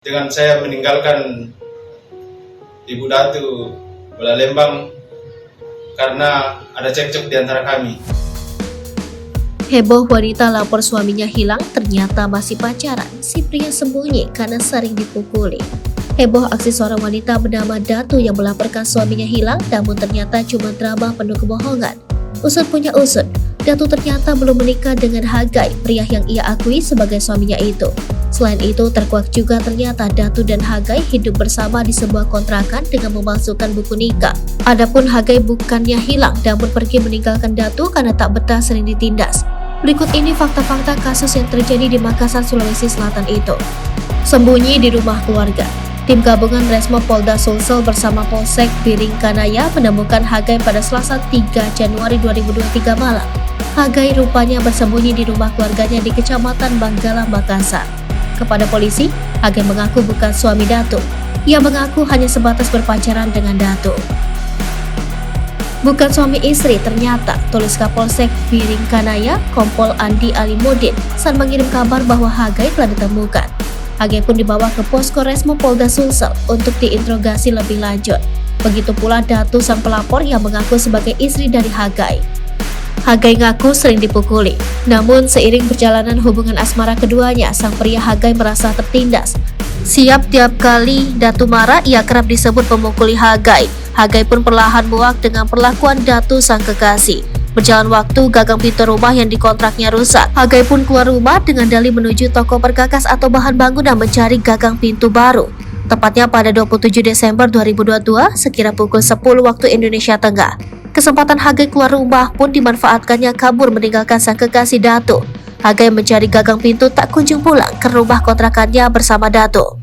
Dengan saya meninggalkan Ibu Datu Bola Lembang karena ada cekcok di antara kami. Heboh wanita lapor suaminya hilang, ternyata masih pacaran. Si pria sembunyi karena sering dipukuli. Heboh aksi seorang wanita bernama Datu yang melaporkan suaminya hilang, namun ternyata cuma drama penuh kebohongan. Usut punya usut, Datu ternyata belum menikah dengan Hagai, pria yang ia akui sebagai suaminya itu. Selain itu, terkuak juga ternyata Datu dan Hagai hidup bersama di sebuah kontrakan dengan memalsukan buku nikah. Adapun Hagai bukannya hilang, namun pergi meninggalkan Datu karena tak betah sering ditindas. Berikut ini fakta-fakta kasus yang terjadi di Makassar, Sulawesi Selatan itu. Sembunyi di rumah keluarga. Tim gabungan Resmo Polda Sulsel bersama Polsek Biringkanaya menemukan Hagai pada Selasa 3 Januari 2023 malam. Hagai rupanya bersembunyi di rumah keluarganya di Kecamatan Banggala, Makassar. Kepada polisi, Hagai mengaku bukan suami Datu. Ia mengaku hanya sebatas berpacaran dengan Datu. Bukan suami istri ternyata, tulis Kapolsek Biringkanaya, Kompol Andi Alimudin, saat mengirim kabar bahwa Hagai telah ditemukan. Hagai pun dibawa ke posko Resmo Polda Sulsel untuk diinterogasi lebih lanjut. Begitu pula Datu sang pelapor yang mengaku sebagai istri dari Hagai. Hagai ngaku sering dipukuli, namun seiring perjalanan hubungan asmara keduanya, sang pria Hagai merasa tertindas. Tiap kali Datu marah, ia kerap disebut pemukuli Hagai. Hagai pun perlahan muak dengan perlakuan Datu sang kekasih. Berjalan waktu, gagang pintu rumah yang dikontraknya rusak. Hagai pun keluar rumah dengan dalih menuju toko perkakas atau bahan bangunan mencari gagang pintu baru. Tepatnya pada 27 Desember 2022, sekira pukul 10 waktu Indonesia Tengah. Kesempatan Hagai keluar rumah pun dimanfaatkannya kabur meninggalkan sang kekasih Datu. Hagai mencari gagang pintu tak kunjung pulang ke rumah kontrakannya bersama Datu.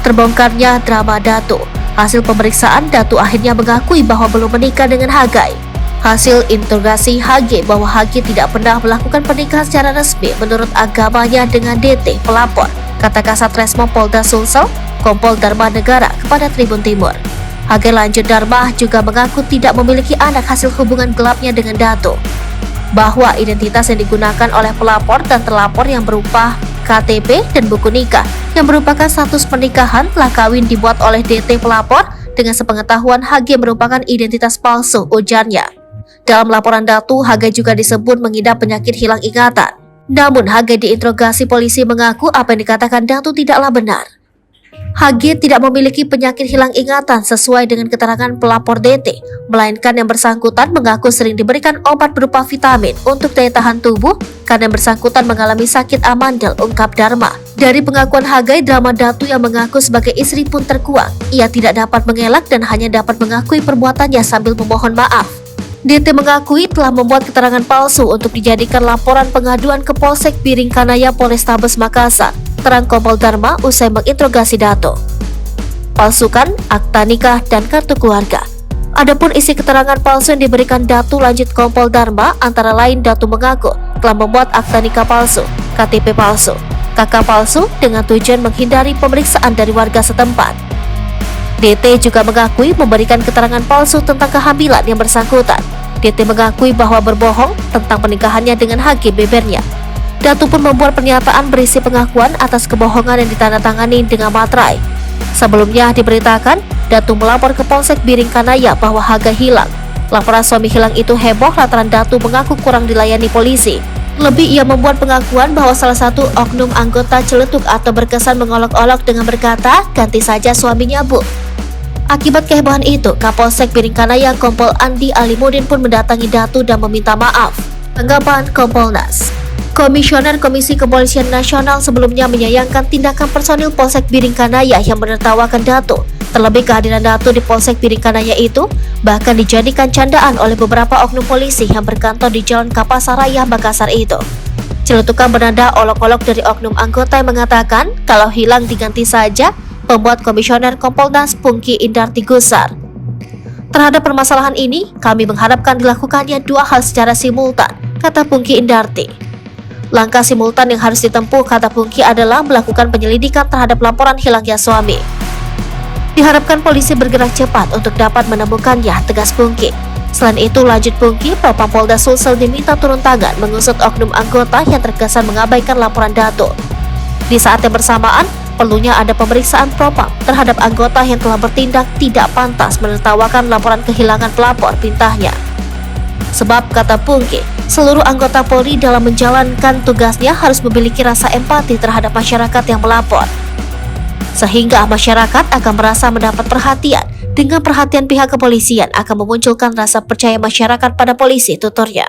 Terbongkarnya drama Datu. Hasil pemeriksaan, Datu akhirnya mengakui bahwa belum menikah dengan Hagai. Hasil interogasi Hagai bahwa Hagai tidak pernah melakukan pernikahan secara resmi menurut agamanya dengan DT pelapor, kata Kasat Resmo Polda Sulsel, Kompol Dharma Negara kepada Tribun Timur. Hagai lanjut Dharma juga mengaku tidak memiliki anak hasil hubungan gelapnya dengan Datu, bahwa identitas yang digunakan oleh pelapor dan terlapor yang berupa KTP dan buku nikah yang merupakan status pernikahan telah kawin dibuat oleh DT pelapor dengan sepengetahuan Hagai merupakan identitas palsu, ujarnya. Dalam laporan Datu, Hagai juga disebut mengidap penyakit hilang ingatan. Namun Hagai diinterogasi polisi mengaku apa yang dikatakan Datu tidaklah benar. Hagai tidak memiliki penyakit hilang ingatan sesuai dengan keterangan pelapor DT, melainkan yang bersangkutan mengaku sering diberikan obat berupa vitamin untuk daya tahan tubuh karena yang bersangkutan mengalami sakit amandel, ungkap Dharma. Dari pengakuan Hagai, drama Datu yang mengaku sebagai istri pun terkuak. Ia tidak dapat mengelak dan hanya dapat mengakui perbuatannya sambil memohon maaf. DT mengakui telah membuat keterangan palsu untuk dijadikan laporan pengaduan ke Polsek Biringkanaya Polrestabes Makassar, terang Kompol Dharma usai menginterogasi Datu. Palsukan akta nikah dan kartu keluarga. Adapun isi keterangan palsu yang diberikan Datu, lanjut Kompol Dharma, antara lain Datu mengaku telah membuat akta nikah palsu, KTP palsu, KK palsu dengan tujuan menghindari pemeriksaan dari warga setempat. DT juga mengakui memberikan keterangan palsu tentang kehamilan yang bersangkutan. DT mengakui bahwa berbohong tentang pernikahannya dengan Hagai, bebernya. Datu pun membuat pernyataan berisi pengakuan atas kebohongan yang ditandatangani dengan materai. Sebelumnya diberitakan, Datu melapor ke Polsek Biringkanaya bahwa Hagai hilang. Laporan suami hilang itu heboh lantaran Datu mengaku kurang dilayani polisi. Lebih, ia membuat pengakuan bahwa salah satu oknum anggota celetuk atau berkesan mengolok-olok dengan berkata, ganti saja suaminya, Bu. Akibat kehebohan itu, Kapolsek Biringkanaya Kompol Andi Alimudin pun mendatangi Datu dan meminta maaf. Tanggapan Kompolnas. Komisioner Komisi Kepolisian Nasional sebelumnya menyayangkan tindakan personil Polsek Biringkanaya yang menertawakan Datu. Terlebih kehadiran Datu di Polsek Biringkanaya itu bahkan dijadikan candaan oleh beberapa oknum polisi yang berkantor di Jalan Kapasaraya, Makassar itu. Celetukan bernada olok-olok dari oknum anggota yang mengatakan kalau hilang diganti saja, pembuat Komisioner Kompolnas Pungki Indarti Gusar. Terhadap permasalahan ini, kami mengharapkan dilakukannya dua hal secara simultan, kata Pungki Indarti. Langkah simultan yang harus ditempuh, kata Pungki, adalah melakukan penyelidikan terhadap laporan hilangnya suami. Diharapkan polisi bergerak cepat untuk dapat menemukannya, tegas Pungki. Selain itu, lanjut Pungki, Propam Polda Sulsel diminta turun tangan mengusut oknum anggota yang terkesan mengabaikan laporan Datu. Di saat yang bersamaan, perlunya ada pemeriksaan propam terhadap anggota yang telah bertindak tidak pantas menertawakan laporan kehilangan pelapor pintahnya. Sebab kata Pungki, seluruh anggota Polri dalam menjalankan tugasnya harus memiliki rasa empati terhadap masyarakat yang melapor. Sehingga masyarakat akan merasa mendapat perhatian. Dengan perhatian pihak kepolisian akan memunculkan rasa percaya masyarakat pada polisi, tuturnya.